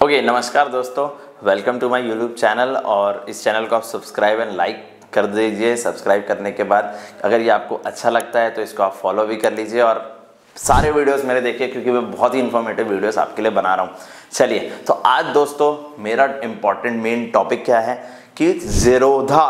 Okay नमस्कार दोस्तों, welcome to my YouTube channel. और इस चैनल को आप सब्सक्राइब एंड लाइक कर दीजिए। सब्सक्राइब करने के बाद अगर ये आपको अच्छा लगता है तो इसको आप फॉलो भी कर लीजिए और सारे वीडियोस मेरे देखिए, क्योंकि मैं बहुत ही इन्फॉर्मेटिव वीडियोस आपके लिए बना रहा हूँ। चलिए, तो आज दोस्तों मेरा इम्पॉर्टेंट मेन टॉपिक क्या है कि ज़ीरोधा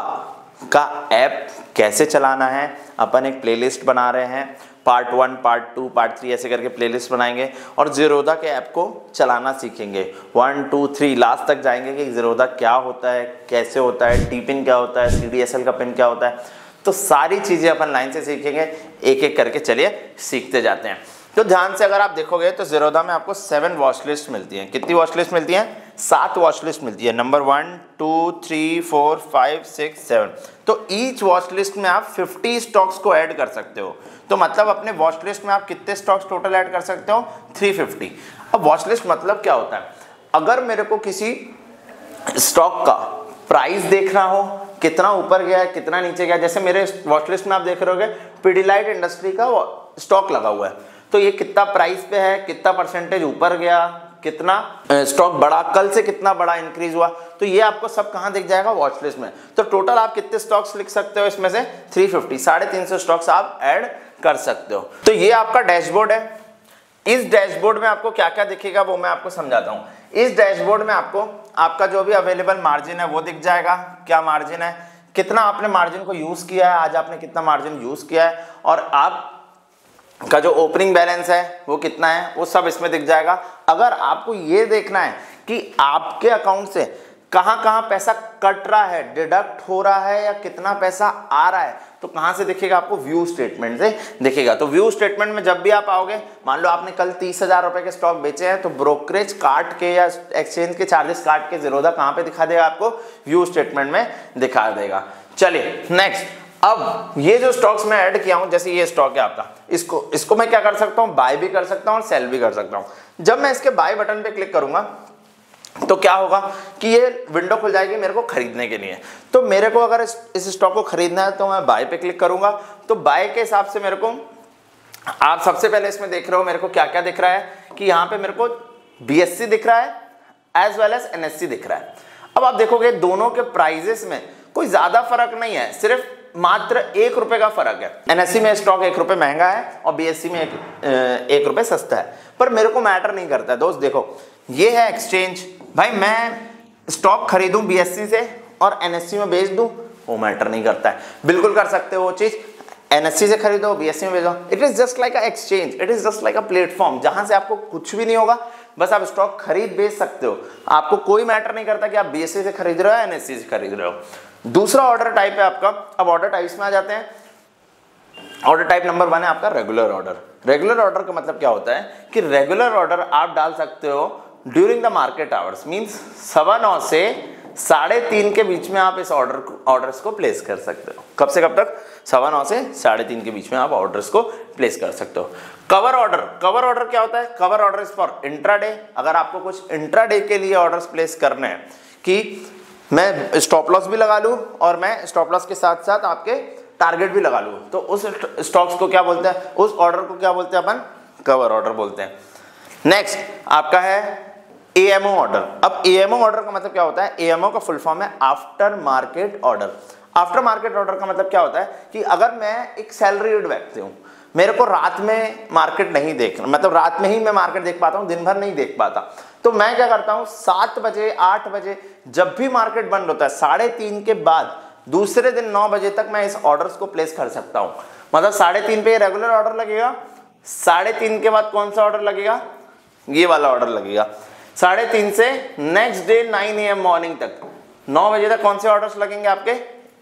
का ऐप कैसे चलाना है। अपन एक प्लेलिस्ट बना रहे हैं, पार्ट 1, पार्ट 2, पार्ट 3 ऐसे करके प्लेलिस्ट बनाएंगे और ज़ीरोधा के ऐप को चलाना सीखेंगे। 1, 2, 3 लास्ट तक जाएंगे कि ज़ीरोधा क्या होता है, कैसे होता है, टी पिन क्या होता है, CDSL का पिन क्या होता है। तो सारी चीज़ें अपन लाइन से सीखेंगे, एक एक करके चलिए सीखते जाते हैं। तो ध्यान से अगर आप देखोगे तो ज़ीरोधा में आपको 7 वॉच लिस्ट मिलती हैं। कितनी वॉच लिस्ट मिलती हैं? 7 वॉच लिस्ट मिलती है। नंबर 1, 2, 3, 4, 5, 6, 7। तो ईच वॉच लिस्ट में आप 50 स्टॉक्स को ऐड कर सकते हो। तो मतलब अपने वॉच लिस्ट में आप कितने स्टॉक्स टोटल ऐड कर सकते हो? 350। अब वॉच लिस्ट मतलब क्या होता है? अगर मेरे को किसी स्टॉक का प्राइस देखना हो, कितना ऊपर गया है, कितना नीचे गया, जैसे मेरे वॉच लिस्ट में आप देख रहे होगे पिडिलाइट इंडस्ट्री का स्टॉक लगा हुआ है, तो ये कितना प्राइस पे है, कितना परसेंटेज ऊपर गया, कितना स्टॉक बढ़ा, कल से कितना बड़ा इंक्रीज हुआ, तो ये आपको सब कहां दिख जाएगा? वॉच लिस्ट में। तो टोटल आप कितने स्टॉक्स लिख सकते हो इसमें से? 350, 350 स्टॉक्स आप ऐड कर सकते हो। तो ये आपका डैशबोर्ड है। इस डैशबोर्ड में आपको क्या क्या दिखेगा वो मैं आपको समझाता हूं। इस डैशबोर्ड में आपको आपका जो भी अवेलेबल मार्जिन है वो दिख जाएगा। क्या मार्जिन है, कितना आपने मार्जिन को यूज किया है, आज आपने कितना मार्जिन यूज किया है, और आप का जो ओपनिंग बैलेंस है वो कितना है, वो सब इसमें दिख जाएगा। अगर आपको ये देखना है कि आपके अकाउंट से कहां कहां पैसा कट रहा है, डिडक्ट हो रहा है, या कितना पैसा आ रहा है, तो कहां से दिखेगा? आपको व्यू स्टेटमेंट से दिखेगा। तो व्यू स्टेटमेंट में जब भी आप आओगे, मान लो आपने कल 30,000 रुपए के स्टॉक बेचे हैं, तो ब्रोकरेज काट के या एक्सचेंज के चार्जेस काट के ज़ीरोधा कहां पे दिखा देगा? आपको व्यू स्टेटमेंट में दिखा देगा। चलिए नेक्स्ट, अब ये जो स्टॉक्स मैं ऐड किया हूं, जैसे ये स्टॉक है आपका, इसको मैं क्या कर सकता हूं? बाय भी कर सकता हूं और सेल भी कर सकता हूं। जब मैं इसके बाय बटन पे क्लिक करूंगा तो क्या होगा कि ये विंडो खुल जाएगी मेरे को खरीदने के लिए। तो मेरे को अगर इस स्टॉक को खरीदना है तो मैं बाय पे क्लिक करूंगा। तो बाय के हिसाब से मेरे को, आप सबसे पहले इसमें देख रहे हो मेरे को क्या क्या दिख रहा है कि यहाँ पे मेरे को BSE दिख रहा है एज वेल एज NSE दिख रहा है। अब आप देखोगे दोनों के प्राइजेस में कोई ज्यादा फर्क नहीं है, सिर्फ मात्र 1 रुपए का फर्क है। NSE में स्टॉक 1 रुपए महंगा है और BSE में 1 रुपए सस्ता है, पर मेरे को मैटर नहीं करता है दोस्त। देखो ये है एक्सचेंज, भाई मैं स्टॉक खरीदूं BSE से और NSE में बेच दूं, वो मैटर नहीं करता है। बिल्कुल कर सकते हो वो चीज, NSE से खरीदो BSE में बेचो। It is just like a exchange, it is just like a platform जहां से आपको कुछ भी नहीं होगा, बस आप स्टॉक खरीद बेच सकते हो। आपको कोई मैटर नहीं करता कि आप BSE से खरीद रहे हो या NSE से खरीद रहे हो। दूसरा ऑर्डर टाइप है आपका। अब ऑर्डर टाइप्स में आ जाते हैं। ऑर्डर टाइप नंबर 1 है आपका रेगुलर ऑर्डर। रेगुलर ऑर्डर का मतलब क्या होता है कि रेगुलर ऑर्डर आप डाल सकते हो during the market hours, means 9:15 से 3:30 के बीच में आप इस ऑर्डर्स को प्लेस कर सकते हो। कब से कब तक? 9:15 से 3:30 के बीच में आप ऑर्डर्स को प्लेस कर सकते हो। कवर ऑर्डर, कवर ऑर्डर क्या होता है? Cover order is for intraday. अगर आपको कुछ इंट्राडे के लिए ऑर्डर्स प्लेस करने हैं कि मैं स्टॉप लॉस भी लगा लूं और मैं स्टॉप लॉस के साथ साथ आपके टारगेट भी लगा लूं, तो उस स्टॉक्स को क्या बोलते हैं? उस ऑर्डर को क्या बोलते हैं? अपन कवर ऑर्डर बोलते हैं। नेक्स्ट आपका है AMO ऑर्डर। अब AMO ऑर्डर का मतलब क्या होता है? AMO का फुल फॉर्म है after market order. After market order का मतलब क्या होता है कि अगर मैं एक सैलरीड व्यक्ति हूं, मेरे को रात में मार्केट नहीं देखना, मतलब रात में ही मैं मार्केट देख पाता हूं, दिन भर नहीं देख पाता, तो मैं क्या करता हूं 7 बजे 8 बजे जब भी मार्केट बंद होता है 3:30 के बाद दूसरे दिन 9 बजे तक मैं इस ऑर्डर्स को प्लेस कर सकता हूं। मतलब 3:30 पे रेगुलर ऑर्डर लगेगा, 3:30 के बाद कौन सा ऑर्डर लगेगा? ये वाला ऑर्डर लगेगा। 3:30 से नेक्स्ट डे 9 AM मॉर्निंग तक 9 बजे तक कौन से ऑर्डर्स लगेंगे? आपके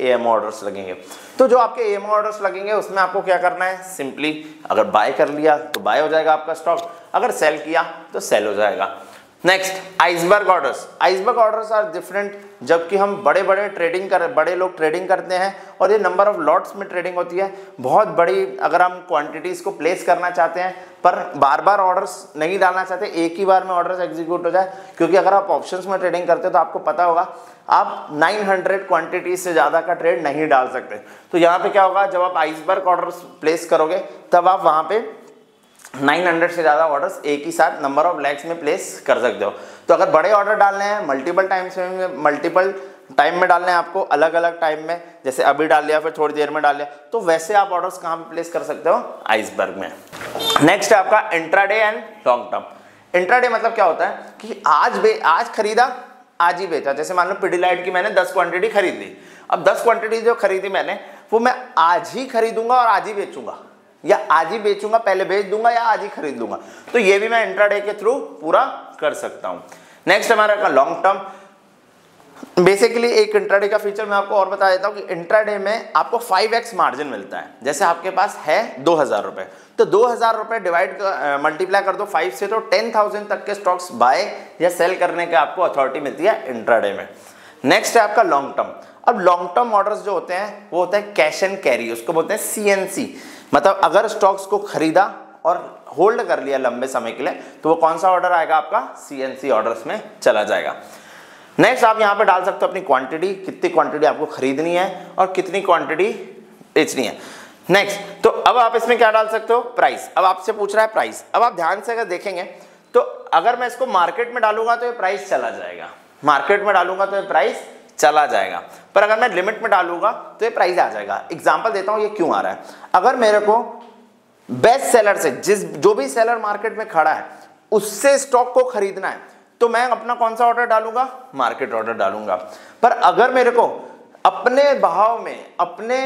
AM ऑर्डर्स लगेंगे। तो जो आपके AM ऑर्डर्स लगेंगे उसमें आपको क्या करना है? सिंपली अगर बाय कर लिया तो बाय हो जाएगा आपका स्टॉक, अगर सेल किया तो सेल हो जाएगा। Next iceberg orders. Iceberg orders are different, जबकि हम बड़े लोग ट्रेडिंग करते हैं और ये नंबर ऑफ लॉट्स में ट्रेडिंग होती है, बहुत बड़ी। अगर हम क्वांटिटीज को प्लेस करना चाहते हैं पर बार बार ऑर्डर्स नहीं डालना चाहते, एक ही बार में ऑर्डर्स एग्जीक्यूट हो जाए, क्योंकि अगर आप ऑप्शंस में ट्रेडिंग करते हो तो आपको पता होगा आप 900 क्वांटिटीज से ज्यादा का ट्रेड नहीं डाल सकते। तो यहाँ पे क्या होगा, जब आप आइसबर्ग ऑर्डर्स प्लेस करोगे तब आप वहां पे 900 से ज़्यादा ऑर्डर्स एक ही साथ नंबर ऑफ लैक्स में प्लेस कर सकते हो। तो अगर बड़े ऑर्डर डालने हैं मल्टीपल टाइम में डालने हैं आपको, अलग अलग टाइम में, जैसे अभी डाल लिया फिर थोड़ी देर में डाल लिया, तो वैसे आप ऑर्डर्स कहाँ पे प्लेस कर सकते हो, आइसबर्ग में। नेक्स्ट है आपका intraday and long term. Intraday मतलब क्या होता है कि आज खरीदा आज ही बेचा। जैसे मान लो पिडिलाइट की मैंने 10 क्वांटिटी खरीद ली, अब 10 क्वांटिटी जो खरीदी मैंने वो मैं आज ही खरीदूंगा और आज ही बेचूंगा, या आज ही बेचूंगा, पहले बेच दूंगा या आज ही खरीद लूंगा, तो ये भी मैं इंट्राडे के थ्रू पूरा कर सकता हूं। नेक्स्ट हमारा लॉन्ग टर्म। बेसिकली एक इंट्राडे का फीचर मैं आपको और बता देता हूं कि इंट्राडे में आपको 5x मार्जिन मिलता है। जैसे आपके पास है 2000 रुपए, तो 2000 रुपए मल्टीप्लाई कर दो 5 से, तो 10,000 तक के स्टॉक्स बाय या सेल करने के आपको अथॉरिटी मिलती है इंट्राडे में। नेक्स्ट है आपका लॉन्ग टर्म। अब लॉन्ग टर्म ऑर्डर्स जो होते हैं वो होता है कैश एंड कैरी, उसको बोलते हैं CNC। मतलब अगर स्टॉक्स को खरीदा और होल्ड कर लिया लंबे समय के लिए, तो वो कौन सा ऑर्डर आएगा आपका, CNC ऑर्डर्स में चला जाएगा। नेक्स्ट आप यहाँ पे डाल सकते हो अपनी क्वांटिटी, कितनी क्वांटिटी आपको खरीदनी है और कितनी क्वांटिटी बेचनी है। नेक्स्ट, तो अब आप इसमें क्या डाल सकते हो, प्राइस। अब आपसे पूछ रहा है प्राइस। अब आप ध्यान से अगर देखेंगे तो अगर मैं इसको मार्केट में डालूंगा तो ये प्राइस चला जाएगा, मार्केट में डालूंगा तो ये प्राइस चला जाएगा, पर अगर मैं लिमिट में डालूंगा तो ये प्राइस आ जाएगा। एग्जांपल देता हूं ये क्यों आ रहा है। अगर मेरे को बेस्ट सेलर से जो भी सेलर मार्केट में खड़ा है उससे स्टॉक को खरीदना है, तो मैं अपना कौन सा ऑर्डर डालूंगा, मार्केट ऑर्डर डालूंगा। पर अगर मेरे को अपने भाव में, अपने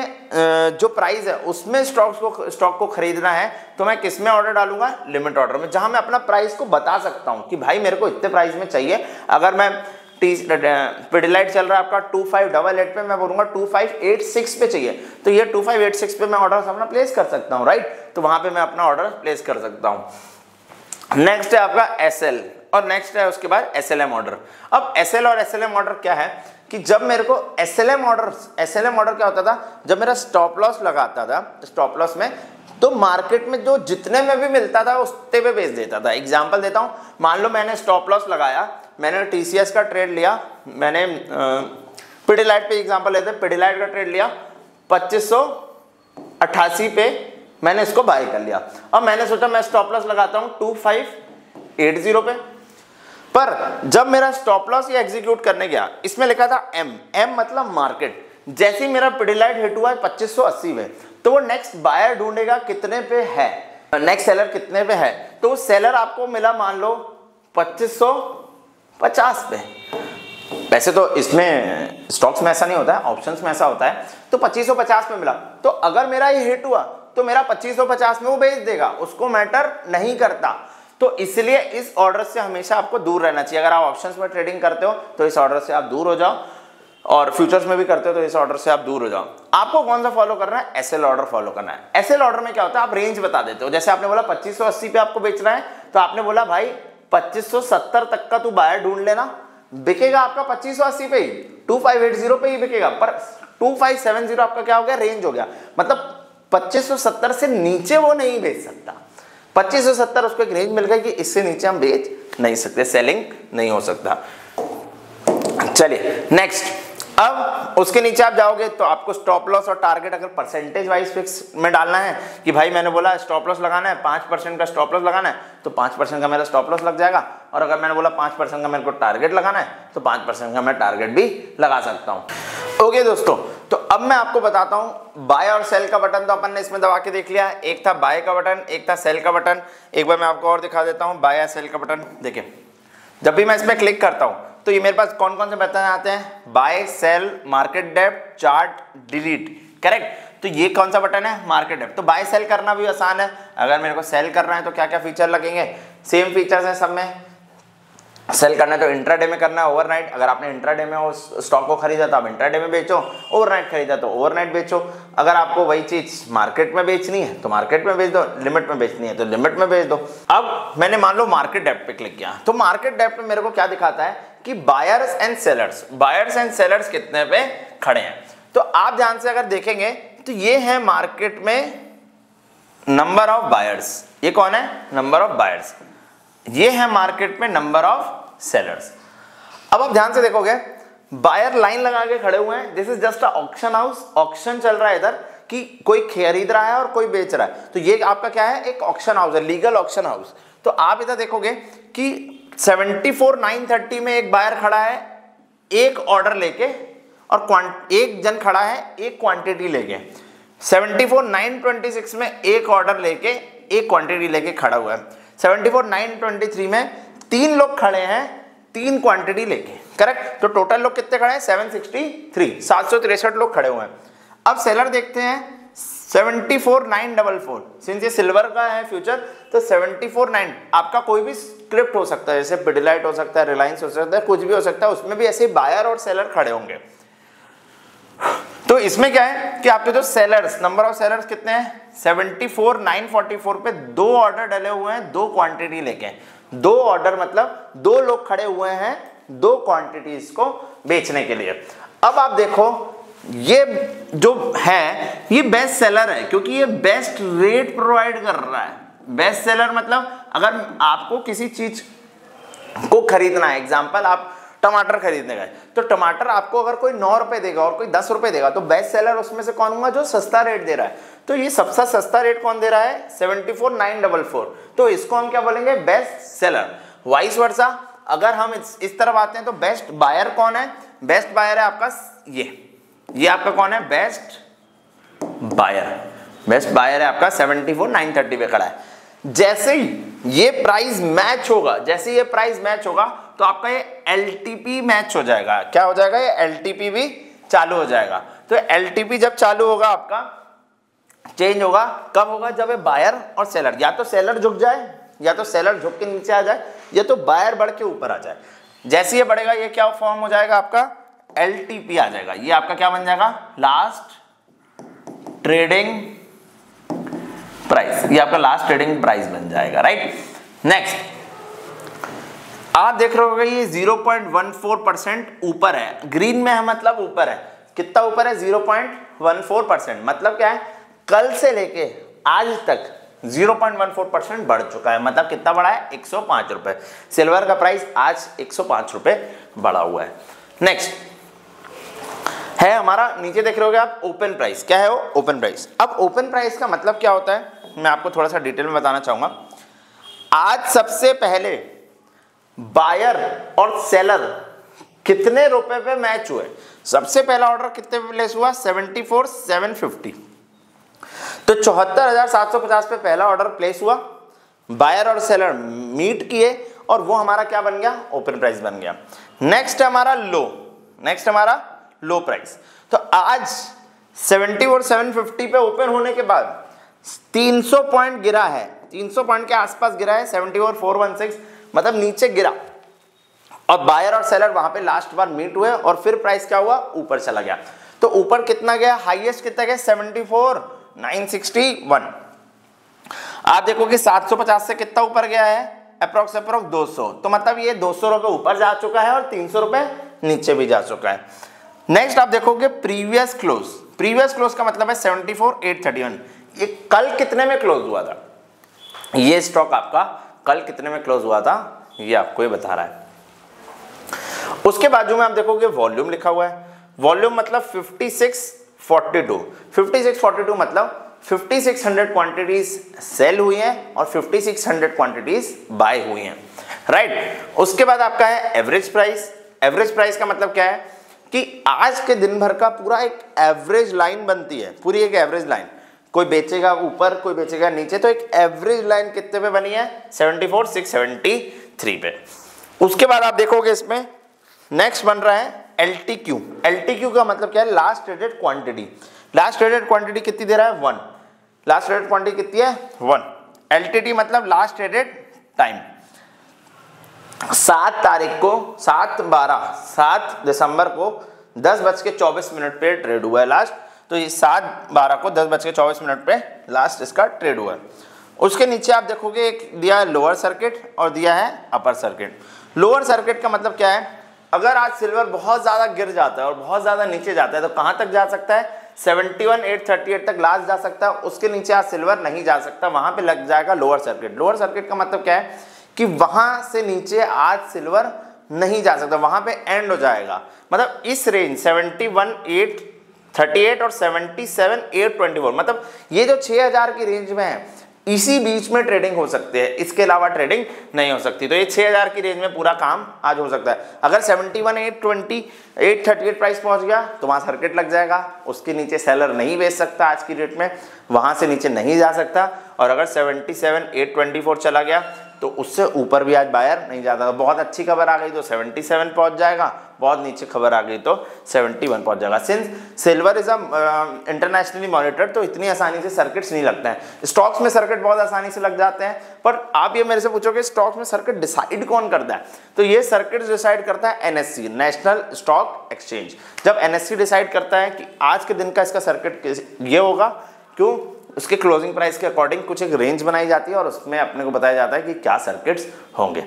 जो प्राइस है उसमें स्टॉक को खरीदना है, तो मैं किस में ऑर्डर डालूंगा, लिमिट ऑर्डर में, जहां मैं अपना प्राइस को बता सकता हूं कि भाई मेरे को इतने प्राइस में चाहिए। अगर मैं पिडिलाइट चल रहा है आपका 2588 पे, मैं बोलूंगा 2586 पे चाहिए, तो ये 2586 पे मैं ऑर्डर अपना प्लेस कर सकता हूं, राइट। तो वहां पे मैं अपना ऑर्डर प्लेस कर सकता हूं। नेक्स्ट है आपका SL और नेक्स्ट है उसके बाद SLM ऑर्डर। अब SL और SLM ऑर्डर क्या है कि जब मेरे को SLM ऑर्डर क्या होता था, जब मेरा स्टॉप लॉस लगाता था, स्टॉप लॉस में तो मार्केट में जो जितने में भी मिलता था उतने पे बेच देता था। एग्जांपल देता हूं, मान लो मैंने स्टॉप लॉस लगाया, मैंने TCS का ट्रेड लिया, मैंने पिडिलाइट पे एग्जांपल लेते हैं, पिडिलाइट का ट्रेड लिया 2588 पे मैंने इसको बाय कर लिया। अब मैंने सोचा मैं स्टॉप लॉस लगाता हूं 2580 पे, पर जब मेरा स्टॉप लॉस ये एग्जीक्यूट करने गया, इसमें लिखा था M मतलब मार्केट। जैसे ही मेरा पिडिलाइट हिट हुआ 2580 में, तो वो नेक्स्ट बायर ढूंढेगा कितने पे है, नेक्स्ट सेलर कितने पे है, तो वो सेलर आपको मिला मान लो 2550 पे। वैसे तो इसमें स्टॉक्स में ऐसा नहीं होता है, ऑप्शंस में ऐसा होता है, तो 2550 पे मिला। तो अगर मेरा ये हिट हुआ तो मेरा 2550 में वो बेच देगा, उसको मैटर नहीं करता। तो इसलिए इस ऑर्डर से हमेशा आपको दूर रहना चाहिए। अगर आप ऑप्शंस में ट्रेडिंग करते हो तो इस ऑर्डर से आप दूर हो जाओ, और फ्यूचर्स में भी करते हो तो इस ऑर्डर से आप दूर हो जाओ। आपको कौन सा फॉलो करना है, SL ऑर्डर फॉलो करना है। SL ऑर्डर में क्या होता है, आप रेंज बता देते हो। जैसे आपने बोला 2580 पे आपको बेचना है, तो आपने बोला भाई 2570 तक का तू बायर ढूंढ लेना, बिकेगा आपका 2580 पे ही, 2580 पे ही बिकेगा। पर 2570 आपका क्या हो गया, रेंज हो गया, मतलब 2570 से नीचे वो नहीं बेच सकता। 2570 उसको एक रेंज मिल गई कि इससे नीचे हम बेच नहीं सकते, सेलिंग नहीं हो सकता। चलिए नेक्स्ट, अब उसके नीचे आप जाओगे तो आपको स्टॉप लॉस और टारगेट अगर परसेंटेज वाइज फिक्स में डालना है कि भाई मैंने बोला स्टॉप लॉस लगाना है, 5% का स्टॉप लॉस लगाना है, तो 5% का मेरा स्टॉप लॉस लग जाएगा। और अगर मैंने बोला 5% का मेरे को टारगेट लगाना है, तो 5% का मैं टारगेट भी लगा सकता हूं। ओके दोस्तों, तो अब मैं आपको बताता हूं बाय और सेल का बटन तो अपन ने इसमें दबा के देख लिया। एक था बाय का बटन, एक था सेल का बटन। एक बार मैं आपको और दिखा देता हूं बाय या सेल का बटन। देखिए, जब भी मैं इसमें क्लिक करता हूं तो ये मेरे पास कौन कौन से बटन आते हैं, buy, sell, market depth, chart, delete, correct. तो ये कौन सा बटन है, मार्केट डेप्थ। तो बाय सेल करना भी आसान है। अगर मेरे को सेल करना है तो क्या क्या फीचर लगेंगे, सेम फीचर्स हैं सब में। सेल करना है तो इंट्राडे में करना है, ओवरनाइट। अगर आपने इंट्राडे में उस स्टॉक को खरीदा तो आप इंट्राडे में बेचो, ओवरनाइट खरीदा तो ओवरनाइट बेचो। अगर आपको वही चीज मार्केट में बेचनी है तो मार्केट में बेच दो, लिमिट में बेचनी है तो लिमिट में बेच दो। अब मैंने मान लो मार्केट डेप्थ पे क्लिक किया, तो मार्केट डेप्थ में मेरे को क्या दिखाता है कि बायर्स एंड सेलर्स कितने पे खड़े हैं। तो आप ध्यान से अगर देखेंगे तो ये है मार्केट में नंबर ऑफ बायर्स, ये कौन है, नंबर ऑफ बायर्स। ये है मार्केट में नंबर ऑफ सेलर्स। अब आप ध्यान से देखोगे बायर लाइन लगा के खड़े हुए हैं। This is just a auction house, auction चल रहा है इधर कि कोई खरीद रहा है और कोई बेच रहा है। तो ये आपका क्या है, एक ऑक्शन हाउस है, लीगल ऑक्शन हाउस। तो आप इधर देखोगे कि 74,930 में एक बायर खड़ा है एक ऑर्डर लेके, और एक जन खड़ा है एक क्वांटिटी लेके। 74,926 में एक ऑर्डर लेके एक क्वांटिटी लेके खड़ा हुआ है। 74,923 में 3 लोग खड़े हैं 3 क्वांटिटी लेके, करेक्ट। तो टोटल लोग कितने खड़े हैं, 763 लोग खड़े हुए हैं। अब सेलर देखते हैं 74,944, सिंस ये सिल्वर का है फ्यूचर, तो 74,9 आपका कोई भी स्क्रिप्ट हो सकता है, जैसे पिडिलाइट हो सकता है, रिलायंस हो सकता है, कुछ भी हो सकता है, उसमें भी ऐसे बायर और सेलर खड़े होंगे। तो इसमें क्या है कि आपके जो सेलर्स, नंबर ऑफ सेलर्स कितने हैं, 74,944 पे 2 ऑर्डर डले हुए हैं 2 क्वांटिटी लेके। 2 ऑर्डर मतलब 2 लोग खड़े हुए हैं 2 क्वांटिटीज को बेचने के लिए। अब आप देखो ये जो है ये बेस्ट सेलर है, क्योंकि ये बेस्ट रेट प्रोवाइड कर रहा है। बेस्ट सेलर मतलब अगर आपको किसी चीज को खरीदना है, एग्जांपल आप टमाटर खरीदने गए, तो टमाटर आपको अगर कोई 9 रुपए देगा और कोई 10 रुपए देगा, तो बेस्ट सेलर उसमें से कौन होगा, जो सस्ता रेट दे रहा है। तो ये सबसे सस्ता रेट कौन दे रहा है, 74,944, तो इसको हम क्या बोलेंगे, बेस्ट सेलर। वाइस वर्सा अगर हम इस तरफ आते हैं तो बेस्ट बायर कौन है, बेस्ट बायर है आपका ये आपका कौन है, बेस्ट बायर। बेस्ट बायर है आपका 74,930 पे खड़ा है। जैसे ही ये प्राइस मैच होगा, जैसे ये प्राइस मैच होगा तो आपका ये एलटीपी मैच हो जाएगा। क्या हो जाएगा, ये एलटीपी भी चालू हो जाएगा। तो एलटीपी जब चालू होगा आपका चेंज होगा, कब होगा, जब ये बायर और सेलर, या तो सेलर झुक जाए, या तो सेलर झुक के नीचे आ जाए, या तो बायर बढ़ के ऊपर आ जाए। जैसे ये बढ़ेगा ये क्या फॉर्म हो जाएगा, आपका एलटीपी आ जाएगा। ये आपका क्या बन जाएगा, लास्ट ट्रेडिंग प्राइस, ये आपका लास्ट ट्रेडिंग प्राइस बन जाएगा, राइट। नेक्स्ट आप देख रहे होगे ये 0.14% ऊपर है, ग्रीन में है मतलब ऊपर है। कितना ऊपर है, 0.14%, मतलब क्या है, कल से लेके आज तक 0.14% बढ़ चुका है। मतलब कितना बढ़ा है, 105 रुपए। सिल्वर का प्राइस आज 105 रुपए बढ़ा हुआ है। नेक्स्ट है हमारा, नीचे देख रहे होगे आप, ओपन प्राइस। क्या है वो, ओपन प्राइस। अब ओपन प्राइस का मतलब क्या होता है, मैं आपको थोड़ा सा डिटेल में बताना चाहूंगा। आज सबसे पहले बायर और सेलर कितने रुपए पे मैच हुए, सबसे पहला ऑर्डर कितने पे प्लेस हुआ, 74,750। तो 74,750 पे पहला ऑर्डर प्लेस हुआ, बायर और सेलर मीट किए, और वो हमारा क्या बन गया, ओपन प्राइस बन गया। नेक्स्ट हमारा लो प्राइस। तो आज 74,750 पे ओपन होने के बाद 300 पॉइंट गिरा है, 300 पॉइंट के आसपास गिरा है, 74,416, मतलब नीचे गिरा, और बायर और सेलर वहां पे लास्ट बार मीट हुए, और फिर प्राइस क्या हुआ, ऊपर चला गया। तो ऊपर कितना गया, हाईएस्ट कितना गया, 74,961। आप देखो कि 750 से कितना ऊपर गया है, अप्रोक्स 200। तो मतलब ये 200 रुपए ऊपर जा चुका है और 300 रुपए नीचे भी जा चुका है। नेक्स्ट आप देखोगे प्रीवियस क्लोज का मतलब है 74,831। ये कल कितने में क्लोज हुआ था, ये स्टॉक आपका कल कितने में क्लोज हुआ था, ये आपको ये बता रहा है। उसके बाजू में आप देखोगे वॉल्यूम लिखा हुआ है। वॉल्यूम मतलब 5642 मतलब 5600 क्वांटिटीज सेल हुई हैं और 5600 क्वांटिटीज बाय हुई हैं, राइट। उसके बाद आपका है एवरेज प्राइस। एवरेज प्राइस का मतलब क्या है कि आज के दिन भर का पूरा एक एवरेज लाइन बनती है, पूरी एक एवरेज लाइन, कोई बेचेगा ऊपर कोई बेचेगा नीचे, तो एक एवरेज लाइन कितने पे बनी है, 74,673 पे। उसके बाद आप देखोगे इसमें नेक्स्ट बन रहा है LTQ। LTQ का मतलब क्या है, last traded quantity. Last traded quantity कितनी दे रहा है, 1। लास्ट ट्रेडेड क्वांटिटी कितनी है, 1। LTT मतलब लास्ट ट्रेडेड टाइम। 7 दिसंबर को 10:24 पे ट्रेड हुआ है लास्ट। तो ये 7/12 को 10:24 पे लास्ट इसका ट्रेड हुआ है। उसके नीचे आप देखोगे एक दिया है लोअर सर्किट और दिया है अपर सर्किट। लोअर सर्किट का मतलब क्या है, अगर आज सिल्वर बहुत ज़्यादा गिर जाता है और बहुत ज़्यादा नीचे जाता है तो कहाँ तक जा सकता है, 71,838 तक लास्ट जा सकता है। उसके नीचे आज सिल्वर नहीं जा सकता, वहाँ पे लग जाएगा लोअर सर्किट। लोअर सर्किट का मतलब क्या है कि वहाँ से नीचे आज सिल्वर नहीं जा सकता, वहाँ पे एंड हो जाएगा। मतलब इस रेंज 71,8 38 और 77 824, मतलब ये जो 6000 की रेंज में है इसी बीच में ट्रेडिंग हो सकती है, इसके अलावा ट्रेडिंग नहीं हो सकती। तो ये 6000 की रेंज में पूरा काम आज हो सकता है। अगर 71 820 838 प्राइस पहुंच गया तो वहां सर्किट लग जाएगा, उसके नीचे सेलर नहीं बेच सकता आज की डेट में, वहां से नीचे नहीं जा सकता। और अगर 77 824 चला गया तो उससे ऊपर भी आज बायर नहीं जाता। बहुत अच्छी खबर आ गई तो 77 पहुंच जाएगा, बहुत नीचे खबर आ गई तो 71 पहुंच जाएगा। Since silver is internationally monitored तो इतनी आसानी से सर्किट्स नहीं लगते हैं। स्टॉक्स में सर्किट बहुत आसानी से लग जाते हैं, पर आप ये मेरे से पूछोगे स्टॉक्स में सर्किट डिसाइड कौन करता है, तो ये सर्किट डिसाइड करता है एनएससी, नेशनल स्टॉक एक्सचेंज। जब एनएससी डिसाइड करता है कि आज के दिन का इसका सर्किट ये होगा, क्यों, उसके क्लोजिंग प्राइस के अकॉर्डिंग कुछ एक रेंज बनाई जाती है और उसमें अपने को बताया जाता है कि क्या सर्किट्स होंगे।